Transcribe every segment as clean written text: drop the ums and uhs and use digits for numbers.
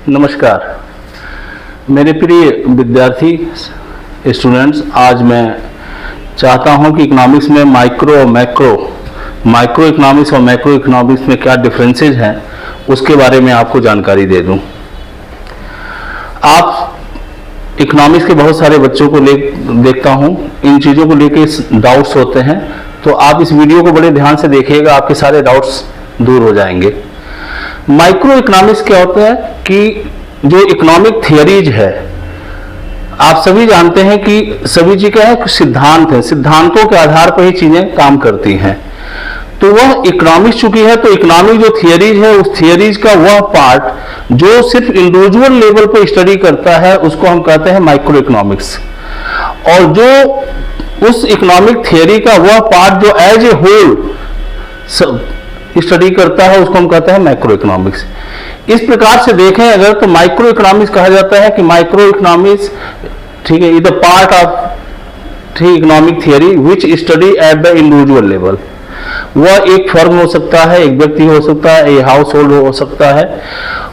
नमस्कार मेरे प्रिय विद्यार्थी स्टूडेंट्स, आज मैं चाहता हूं कि इकोनॉमिक्स में माइक्रो इकोनॉमिक्स और मैक्रो इकोनॉमिक्स में क्या डिफरेंसेस हैं उसके बारे में आपको जानकारी दे दूं। आप इकोनॉमिक्स के बहुत सारे बच्चों को देखता हूं, इन चीज़ों को लेके डाउट्स होते हैं, तो आप इस वीडियो को बड़े ध्यान से देखिएगा, आपके सारे डाउट्स दूर हो जाएंगे। माइक्रो इकोनॉमिक्स क्या होता है कि जो इकोनॉमिक थियरीज है, आप सभी जानते हैं कि सभी चीज क्या है, कुछ सिद्धांत है, सिद्धांतों के आधार पर ही चीजें काम करती हैं। तो वह इकोनॉमिक्स चुकी है, तो इकोनॉमिक जो थियरीज है उस थियरीज का वह पार्ट जो सिर्फ इंडिविजुअल लेवल पर स्टडी करता है उसको हम कहते हैं माइक्रो इकोनॉमिक्स, और जो उस इकोनॉमिक थियरी का वह पार्ट जो एज ए होल स्टडी करता है उसको हम कहते हैं मैक्रो इकोनॉमिक्स। इस प्रकार से देखें अगर तो माइक्रो इकोनॉमिक्स कहा जाता है कि माइक्रो इकोनॉमिक्स, ठीक है, is the part of economic theory which study at the individual level. वह एक फर्म हो सकता है, एक व्यक्ति हो सकता है, एक हाउस होल्ड हो सकता है।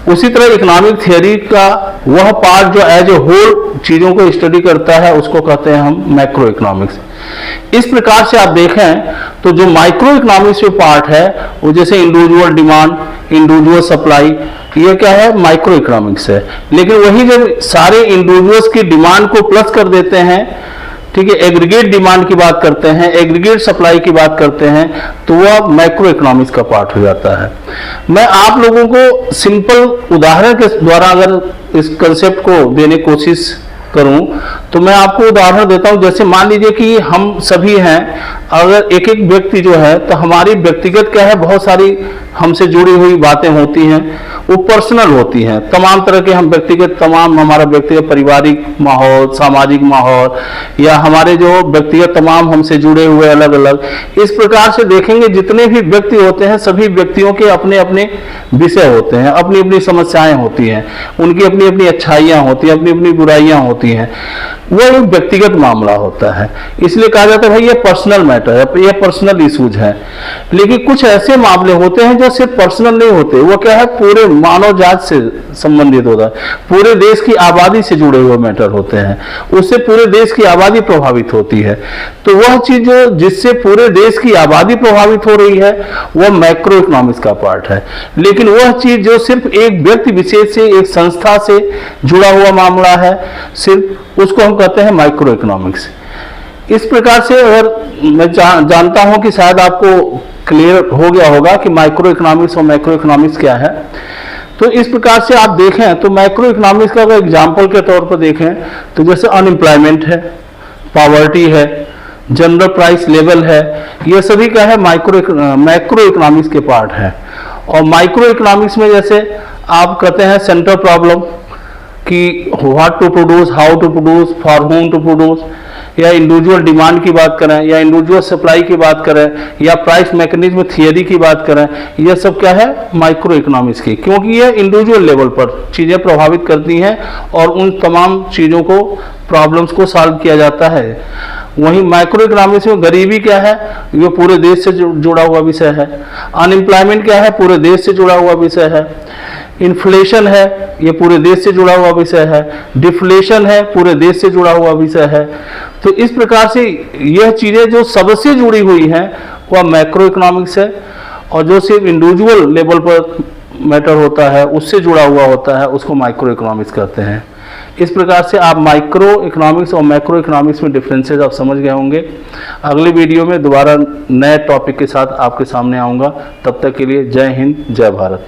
उसी तरह इकोनॉमिक थियरी का वह पार्ट जो एज ए होल चीजों को स्टडी करता है उसको कहते हैं हम मैक्रो इकोनॉमिक्स। इस प्रकार से आप देखें तो जो माइक्रो इकोनॉमिक्स जो पार्ट है वो जैसे इंडिविजुअल डिमांड, इंडिविजुअल सप्लाई, ये क्या है, माइक्रो इकोनॉमिक्स है। लेकिन वही जब सारे इंडिविजुअल्स की डिमांड को प्लस कर देते हैं, ठीक है, एग्रीगेट डिमांड की बात करते हैं, एग्रीगेट सप्लाई की बात करते हैं, तो वह मैक्रो इकोनॉमिक्स का पार्ट हो जाता है। मैं आप लोगों को सिंपल उदाहरण के द्वारा अगर इस कंसेप्ट को देने की कोशिश करूं तो मैं आपको उदाहरण देता हूं। जैसे मान लीजिए कि हम सभी हैं, अगर एक एक व्यक्ति जो है तो हमारी व्यक्तिगत क्या है, बहुत सारी हमसे जुड़ी हुई बातें होती हैं, वो पर्सनल होती हैं। तमाम तरह के हम व्यक्तिगत, तमाम हमारा व्यक्तिगत पारिवारिक माहौल, सामाजिक माहौल, या हमारे जो व्यक्तिगत तमाम हमसे जुड़े हुए अलग अलग, इस प्रकार से देखेंगे जितने भी व्यक्ति होते हैं सभी व्यक्तियों के अपने अपने विषय होते हैं, अपनी अपनी समस्याएं होती हैं, उनकी अपनी अपनी अच्छाइयां होती हैं, अपनी अपनी बुराइयां होती हैं। वो एक व्यक्तिगत मामला होता है, इसलिए कहा जाता है भाई ये पर्सनल मैटर है, ये पर्सनल इश्यूज है। लेकिन कुछ ऐसे मामले होते हैं जो सिर्फ पर्सनल नहीं होते, वो क्या है, पूरे मानव जात से संबंधित होता है, पूरे देश की आबादी से जुड़े हुए मैटर होते हैं, उससे पूरे देश की आबादी प्रभावित होती है। तो वह चीज जो जिससे पूरे देश की आबादी प्रभावित हो रही है वह मैक्रो इकोनॉमिक्स का पार्ट है। लेकिन वह चीज जो सिर्फ एक व्यक्ति विशेष से, एक संस्था से जुड़ा हुआ मामला है, सिर्फ उसको हम कहते हैं माइक्रो इकोनॉमिक्स। इस प्रकार से अगर मैं जानता हूं कि शायद आपको क्लियर हो गया होगा कि माइक्रो इकोनॉमिक्स और मैक्रो इकोनॉमिक्स क्या है। तो इस प्रकार से आप देखें तो मैक्रो इकोनॉमिक्स का अगर एग्जाम्पल के तौर पर देखें तो जैसे अनएम्प्लॉयमेंट है, पॉवर्टी है, जनरल प्राइस लेवल है, ये सभी क्या है, मैक्रो इकोनॉमिक्स के पार्ट है। और माइक्रो इकोनॉमिक्स में जैसे आप कहते हैं सेंट्रल प्रॉब्लम कि what to produce, how to produce, for whom to produce, या इंडिविजुअल डिमांड की बात करें, या इंडिविजुअल सप्लाई की बात करें, या प्राइस मैकेनिज्म थियरी की बात करें, यह सब क्या है, माइक्रो इकोनॉमिक्स की, क्योंकि ये इंडिविजुअल लेवल पर चीज़ें प्रभावित करती हैं और उन तमाम चीज़ों को, प्रॉब्लम्स को सॉल्व किया जाता है। वहीं माइक्रो इकोनॉमिक्स में गरीबी क्या है, ये पूरे देश से जुड़ा हुआ विषय है। अनएम्प्लॉयमेंट क्या है, पूरे देश से जुड़ा हुआ विषय है। इन्फ्लेशन है, ये पूरे देश से जुड़ा हुआ विषय है। डिफ्लेशन है, पूरे देश से जुड़ा हुआ विषय है। तो इस प्रकार से यह चीज़ें जो सबसे जुड़ी हुई हैं वह मैक्रो इकोनॉमिक्स है, और जो सिर्फ इंडिविजुअल लेवल पर मैटर होता है, उससे जुड़ा हुआ होता है, उसको माइक्रो इकोनॉमिक्स कहते हैं। इस प्रकार से आप माइक्रो इकोनॉमिक्स और मैक्रो इकोनॉमिक्स में डिफरेंसेस आप समझ गए होंगे। अगले वीडियो में दोबारा नए टॉपिक के साथ आपके सामने आऊँगा। तब तक के लिए जय हिंद, जय भारत।